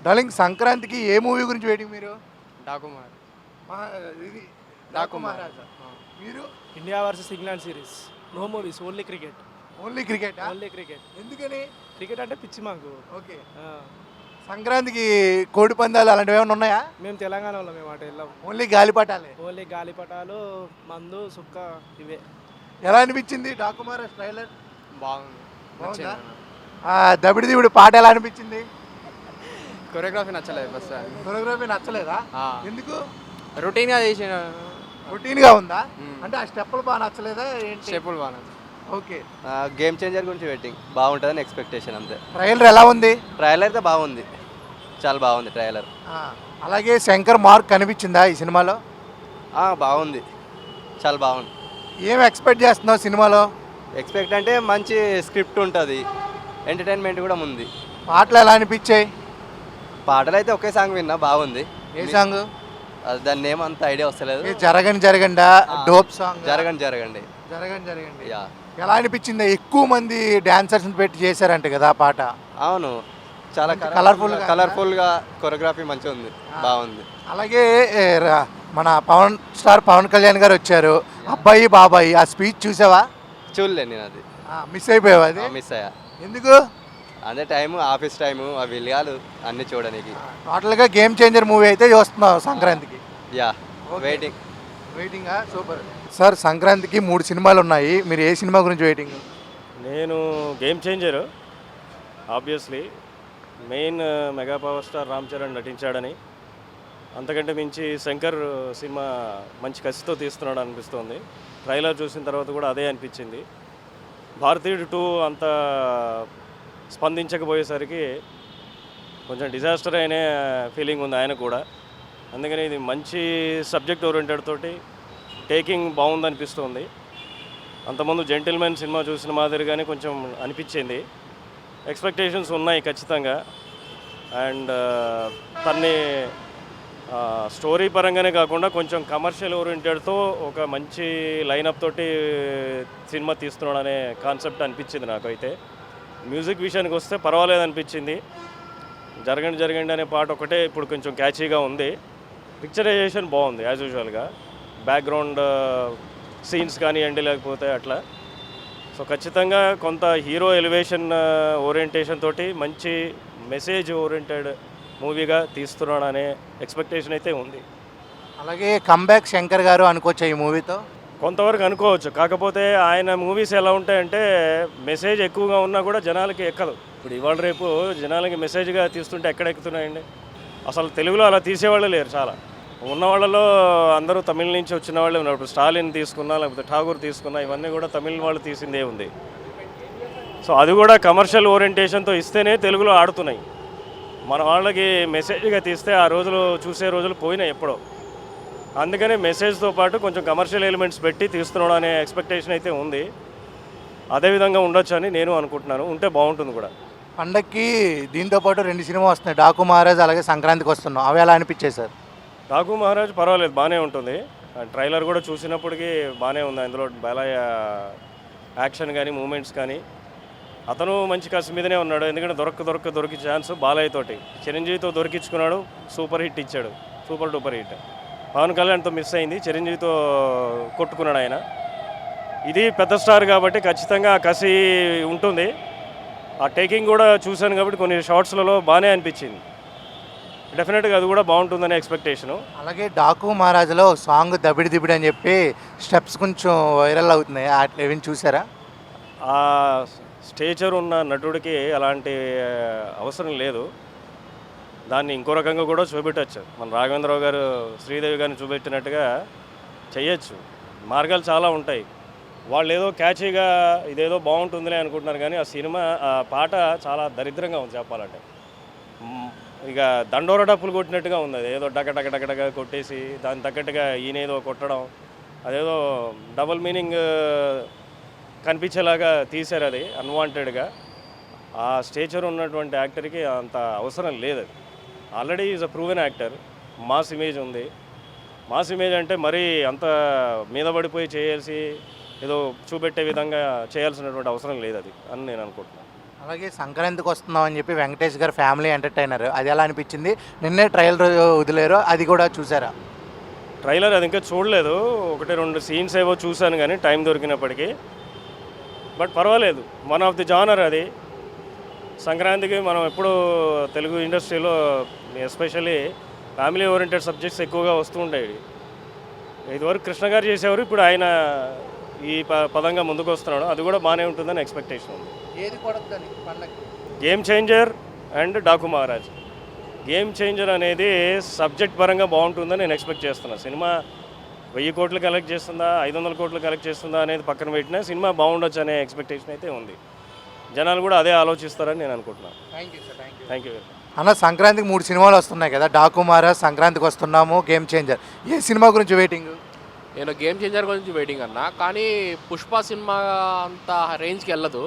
Darling సంక్రాంతికి ఏ movie గురించి waiting మీరు? డాకుమార్ మా- ఇది డాకు డాకుమార్ మహారాజా. మీరు India versus England series. No movies, only cricket. Only cricket. Only cricket. ఎందుకని? క్రికెట్ అంటే పిచ్చి మాకు. ఓకే. ఆ, సంక్రాంతికి కోడి పందాలు అలాంటివి ఏమైనా ఉన్నాయా? మేము తెలంగాణలో మేము అటు వెళ్ళాం. ఓన్లీ గాలిపటాలే. ఓన్లీ గాలిపటాలు, మందు, సుక్క ఇవే. ఎలా అనిపించింది డాకు మహారాజ్ ట్రైలర్? బాగుంది. బాగుందా? నచ్చింది. దబిడి దిబిడి పాట ఎలా అనిపించింది? కొరియోగ్రఫీ నచ్చలేదు బస్. కొరియోగ్రఫీ నచ్చలేదా? ఎందుకు? రొటీన్గా చేసిన రొటీన్గా ఉందా? మ్మ్. అంటే ఆ స్టెప్పులు బాగా నచ్చలేదా ఏంటి? స్టెప్పులు బాగా ఓకే. గేమ్ చేంజర్ గురించి వెయిటింగ్, బాగుంటుందని ఎక్స్పెక్టేషన్ అంతే. ట్రైలర్ ఎలా ఉంది? ట్రైలర్ అయితే బాగుంది, చాలా బాగుంది ట్రైలర్. అలాగే శంకర్ మార్క్ కనిపించిందా ఈ సినిమాలో? బాగుంది, చాలా బాగుంది. ఏం ఎక్స్పెక్ట్ చేస్తున్నావు సినిమాలో? ఎక్స్పెక్ట్ అంటే మంచి స్క్రిప్ట్ ఉంటుంది, ఎంటర్టైన్మెంట్ కూడా ఉంది. పాటలు ఎలా అనిపించాయి? పాటలు అయితే ఒకే సాంగ్ విన్నా, బాగుంది. ఏ సాంగ్? అది దాని నేమ్ అంత ఐడియా వస్తలేదు. జరగండి జరగండా డోప్ సాంగ్. జరగండి జరగండి. జరగండి జరగండి. యా, ఎలా అనిపించింది? ఎక్కువ మంది డాన్సర్స్ పెట్టి చేశారంట కదా ఆ పాట. అవును, చాలా మంచి colourful గా కలర్ఫుల్గా కొరియోగ్రఫీ మంచిగా ఉంది, బాగుంది. అలాగే మన పవన్ కళ్యాణ్ గారు వచ్చారు, అబ్బాయి బాబాయి. ఆ స్పీచ్ చూసావా? చూడలే నేను, అది మిస్ అయిపోయావు అది? మిస్ అయ్యా. ఎందుకు? అదే టైము, ఆఫీస్ టైము, అవి వెళ్ళాలి అన్నీ చూడడానికి. టోటల్గా గేమ్ చేంజర్ మూవీ అయితే చూస్తున్నావు సంక్రాంతికి. Yeah, Okay. వెయిటింగ్. వెయిటింగా? Super sir. సంక్రాంతికి 3 సినిమాలు ఉన్నాయి, మీరు ఏ సినిమా గురించి వెయిటింగ్? నేను game changer, obviously. Main mega power star Ram Charan నటించాడని, అంతకంటే మించి శంకర్ సినిమా మంచి కసితో తీస్తున్నాడు అనిపిస్తుంది. ట్రైలర్ చూసిన తర్వాత కూడా అదే అనిపించింది. భారతీయుడు 2 అంత స్పందించకపోయేసరికి కొంచెం డిజాస్టర్ అయిన ఫీలింగ్ ఉంది ఆయన కూడా. అందుకని ఇది మంచి సబ్జెక్ట్ ఓరియంటెడ్ తోటి టేకింగ్ బాగుందనిపిస్తుంది. అంతకుముందు జెంటిల్మెన్ సినిమా చూసిన మాదిరిగానే కొంచెం అనిపించింది. ఎక్స్పెక్టేషన్స్ ఉన్నాయి ఖచ్చితంగా. అండ్ తన్ని స్టోరీ పరంగానే కాకుండా కొంచెం కమర్షియల్ ఓరియంటెడ్తో ఒక మంచి లైనప్ తోటి సినిమా తీస్తున్నాడు అనే కాన్సెప్ట్ అనిపించింది నాకైతే. మ్యూజిక్ విషయానికి వస్తే పర్వాలేదు అనిపించింది. జరగండి జరగండి అనే పాట ఒకటే ఇప్పుడు కొంచెం క్యాచీగా ఉంది. పిక్చరైజేషన్ బాగుంది యాజ్ యూజువల్గా, బ్యాక్గ్రౌండ్ సీన్స్ కానివ్వండి, లేకపోతే అట్లా. సో ఖచ్చితంగా కొంత హీరో ఎలివేషన్ ఓరియంటేషన్ తోటి మంచి మెసేజ్ ఓరియంటెడ్ మూవీగా తీస్తున్నాడు అనే ఎక్స్పెక్టేషన్ అయితే ఉంది. అలాగే కంబ్యాక్ శంకర్ గారు అనుకోవచ్చా ఈ మూవీతో? కొంతవరకు అనుకోవచ్చు. కాకపోతే ఆయన మూవీస్ ఎలా ఉంటాయంటే మెసేజ్ ఎక్కువగా ఉన్నా కూడా జనాలకి ఎక్కదు. ఇప్పుడు ఇవాళ రేపు జనాలకి మెసేజ్గా తీస్తుంటే ఎక్కడ ఎక్కుతున్నాయండి? అసలు తెలుగులో అలా తీసేవాళ్ళు లేరు. చాలా ఉన్న వాళ్ళలో అందరూ తమిళ నుంచి వచ్చిన వాళ్ళే ఉన్నారు. ఇప్పుడు స్టాలిన్ తీసుకున్నా, లేకపోతే ఠాగూర్ తీసుకున్నా, ఇవన్నీ కూడా తమిళ వాళ్ళు తీసిందే ఉంది. సో అది కూడా కమర్షియల్ ఓరియంటేషన్తో ఇస్తేనే తెలుగులో ఆడుతున్నాయి. మన వాళ్ళకి మెసేజ్గా తీస్తే ఆ రోజులు చూసే రోజులు పోయినాయి ఎప్పుడో. అందుకనే మెసేజ్తో పాటు కొంచెం కమర్షియల్ ఎలిమెంట్స్ పెట్టి తీస్తున్నాడు అనే ఎక్స్పెక్టేషన్ అయితే ఉంది. అదేవిధంగా ఉండొచ్చు అని నేను అనుకుంటున్నాను. ఉంటే బాగుంటుంది కూడా. పండక్కి దీంతో పాటు 2 సినిమా వస్తున్నాయి, డాకు మహారాజ్ అలాగే సంక్రాంతికి వస్తున్నాం. అవి ఎలా అనిపించాయి సార్? డాకు మహారాజ్ పర్వాలేదు, బాగానే ఉంటుంది. ట్రైలర్ కూడా చూసినప్పటికీ బాగానే ఉంది. అందులో బాలయ్య యాక్షన్ కానీ మూమెంట్స్ కానీ, అతను మంచి కసి మీదనే ఉన్నాడు. ఎందుకంటే దొరికి ఛాన్స్ బాలయ్య తోటి, చిరంజీవితో దొరికించుకున్నాడు, సూపర్ హిట్ ఇచ్చాడు, సూపర్ డూపర్ హిట్. పవన్ కళ్యాణ్తో మిస్ అయింది, చిరంజీవితో కొట్టుకున్నాడు ఆయన. ఇది పెద్ద స్టార్ కాబట్టి ఖచ్చితంగా ఆ కసి ఉంటుంది. ఆ టేకింగ్ కూడా చూశాను కాబట్టి కొన్ని షార్ట్స్లలో బాగానే అనిపించింది. డెఫినెట్గా అది కూడా బాగుంటుందనే ఎక్స్పెక్టేషను. అలాగే డాకు మహారాజ్లో సాంగ్ దబిడి దిబిడి అని చెప్పి స్టెప్స్ కొంచెం వైరల్ అవుతున్నాయి, అట్లా ఏమైనా చూసారా? ఆ స్టేచర్ ఉన్న నటుడికి అలాంటి అవసరం లేదు. దాన్ని ఇంకో రకంగా కూడా చూపెట్టచ్చు. మన రాఘవేంద్రరావు గారు శ్రీదేవి గారిని చూపెట్టినట్టుగా చేయొచ్చు. మార్గాలు చాలా ఉంటాయి. వాళ్ళు ఏదో క్యాచీగా ఇదేదో బాగుంటుందిలే అనుకుంటున్నారు, కానీ ఆ సినిమా ఆ పాట చాలా దరిద్రంగా ఉంది చెప్పాలంటే. ఇక దండోర డప్పులు కొట్టినట్టుగా ఉంది. అది ఏదో డగడగడగడగా కొట్టేసి దానికి తగ్గట్టుగా ఈయనేదో కొట్టడం, అదేదో డబుల్ మీనింగ్ కనిపించేలాగా తీశారు. అది అన్వాంటెడ్గా. ఆ స్టేచర్ ఉన్నటువంటి యాక్టర్కి అంత అవసరం లేదు. అది already is a proven actor. Mass image ఉంది. మాస్ ఇమేజ్ అంటే మరీ అంత మీద పడిపోయి చేయాల్సి ఏదో చూపెట్టే విధంగా చేయాల్సినటువంటి అవసరం లేదు అది అని నేను అనుకుంటున్నాను. అలాగే సంక్రాంతికి వస్తున్నాం అని చెప్పి వెంకటేష్ గారు ఫ్యామిలీ ఎంటర్టైనర్ అది ఎలా అనిపించింది? నిన్నే ట్రయల్ వదిలేరు, అది కూడా చూసారా? ట్రైలర్ అది ఇంకా చూడలేదు, ఒకటి రెండు సీన్స్ ఏవో చూశాను కానీ టైం దొరికినప్పటికీ. బట్ పర్వాలేదు, వన్ ఆఫ్ ది జానర్ అది. సంక్రాంతికి మనం ఎప్పుడు తెలుగు ఇండస్ట్రీలో ఎస్పెషల్లీ ఫ్యామిలీ ఓరియంటెడ్ సబ్జెక్ట్స్ ఎక్కువగా వస్తూ ఉంటాయి. ఇదివరకు కృష్ణ గారు చేసేవారు, ఇప్పుడు ఆయన ఈ పదంగా ముందుకు వస్తున్నాడు. అది కూడా బాగానే ఉంటుందని ఎక్స్పెక్టేషన్ ఉంది. ఏది కొడద్దని పండగకి? Game changer and Daaku Maharaj. Game changer అనేది సబ్జెక్ట్ పరంగా బాగుంటుందని నేను ఎక్స్పెక్ట్ చేస్తున్నాను. సినిమా 1000 కోట్లు కలెక్ట్ చేస్తుందా 500 కోట్లు కలెక్ట్ చేస్తుందా అనేది పక్కన పెట్టినా సినిమా బాగుండొచ్చు అనే ఎక్స్పెక్టేషన్ అయితే ఉంది. జనాలు కూడా అదే ఆలోచిస్తారని నేను అనుకుంటున్నాను. Thank you sir, thank you. Thank you. అన్న, సంక్రాంతికి 3 సినిమాలు వస్తున్నాయి కదా, డాకు మహారాజ్, సంక్రాంతికి వస్తున్నాము, గేమ్ చేంజర్. ఏ సినిమా గురించి వెయిటింగ్? నేను గేమ్ చేంజర్ గురించి వెయిటింగ్ అన్నా, కానీ పుష్ప సినిమా అంత రేంజ్కి వెళ్ళదు.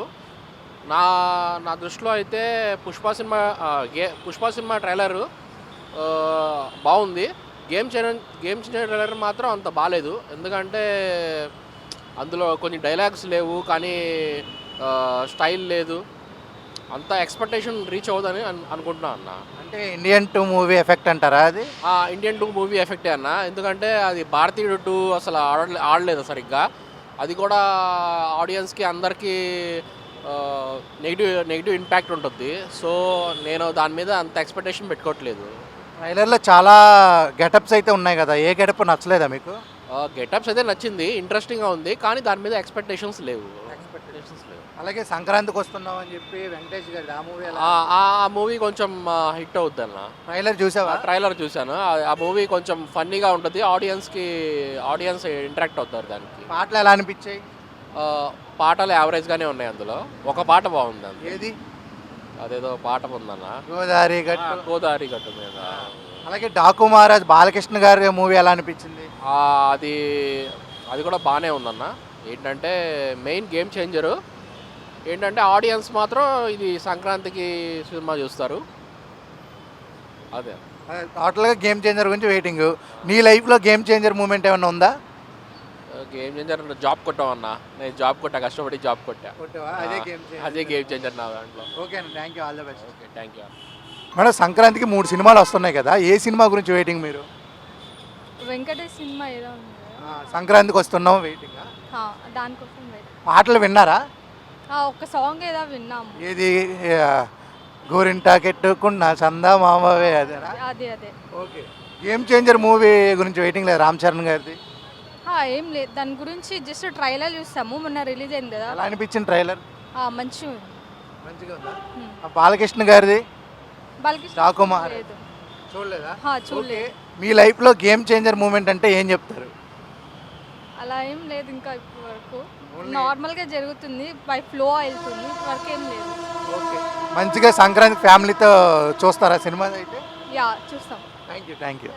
నా దృష్టిలో అయితే పుష్ప సినిమా ట్రైలర్ బాగుంది. గేమ్ చేంజర్ ట్రైలర్ మాత్రం అంత బాగాలేదు. ఎందుకంటే అందులో కొన్ని డైలాగ్స్ లేవు, కానీ స్టైల్ లేదు. అంత ఎక్స్పెక్టేషన్ రీచ్ అవ్వదని అనుకుంటున్నా అన్న. అంటే ఇండియన్ 2 మూవీ ఎఫెక్ట్ అంటారా అది? ఇండియన్ 2 మూవీ ఎఫెక్టే అన్న. ఎందుకంటే అది భారతీయుడు 2 అసలు ఆడలేదు సరిగ్గా. అది కూడా ఆడియన్స్కి అందరికీ నెగిటివ్ ఇంపాక్ట్ ఉంటుంది. సో నేను దాని మీద అంత ఎక్స్పెక్టేషన్ పెట్టుకోవట్లేదు. ట్రైలర్లో చాలా గెటప్స్ అయితే ఉన్నాయి కదా, ఏ గెటప్ నచ్చలేదా మీకు? గెటప్స్ అయితే నచ్చింది, ఇంట్రెస్టింగ్గా ఉంది, కానీ దాని మీద ఎక్స్పెక్టేషన్స్ లేవు. అలాగే సంక్రాంతికి వస్తున్నాం అని చెప్పి వెంకటేష్ గారి ఆ మూవీ ఆ మూవీ కొంచెం హిట్ అవుద్ది అన్న. ట్రైలర్ చూసావా? ట్రైలర్ చూశాను. ఆ మూవీ కొంచెం ఫన్నీగా ఉంటుంది, ఆడియన్స్ ఇంటరాక్ట్ అవుతారు దానికి. పాటలు ఎలా అనిపించాయి? పాటలు యావరేజ్గానే ఉన్నాయి. అందులో ఒక పాట బాగుంది. అందులో ఏది? అదేదో పాట ఉందన్న, గోదావరి గట్టు. గోదావరి గట్టు మీద. అలాగే డాకు మహారాజ్ బాలకృష్ణ గారి మూవీ ఎలా అనిపించింది? అది కూడా బాగానే ఉందన్న. ఏంటంటే మెయిన్ గేమ్ చేంజరు ఏంటంటే ఆడియన్స్ మాత్రం ఇది సంక్రాంతికి సినిమా చూస్తారు. అదే టోటల్గా గేమ్ చేంజర్ గురించి వెయిటింగ్. నీ లైఫ్లో గేమ్ చేంజర్ మూమెంట్ ఏమైనా ఉందా? గేమ్ చేంజర్ జాబ్ కొట్టామన్నా. నేను జాబ్ కొట్టా, కష్టపడి జాబ్ కొట్టా. అదే గేమ్ చేంజర్ నా దాంట్లో. ఓకే అండి, thank you, all the best. Okay, thank you. Madam, సంక్రాంతికి 3 సినిమాలు వస్తున్నాయి కదా, ఏ సినిమా గురించి వెయిటింగ్ మీరు? వెంకటేష్ సినిమా ఏదో ఉంది సంక్రాంతికి వస్తున్నాం వెయిటింగ్. దానికోసం పాటలు విన్నారా? ఒక సాంగ్ ఏదో విన్నాము. ఏది? గోరింటా కెట్టుకున్న చందా మామవే, అదేనా? అదే. ఓకే. గేమ్ చేంజర్ మూవీ గురించి వెయిటింగ్ లేదు రామ్ చరణ్ గారిది? ఏం లేదు, దాని గురించి జస్ట్ ట్రైలర్ చూస్తాము, మొన్న రిలీజ్ అయింది కదా. ఎలా అనిపించింది ట్రైలర్? మంచిగా ఉందా? బాలకృష్ణ గారిది బాలకృష్ణ డాకు మహారాజ్ లేదు. చూడలేదా? చూడలేదు. మీ లైఫ్లో గేమ్ చేంజర్ మూమెంట్ అంటే ఏం చెప్తారు? అలా ఏం లేదు, ఇంకా ఇప్పటి వరకు నార్మల్గా జరుగుతుంది, బై ఫ్లో వెళ్తుంది, ఇప్పటి వరకు ఏం లేదు. ఓకే. మంచిగా సంక్రాంతి ఫ్యామిలీతో చూస్తారా సినిమా అయితే? చూస్తాం. Thank you.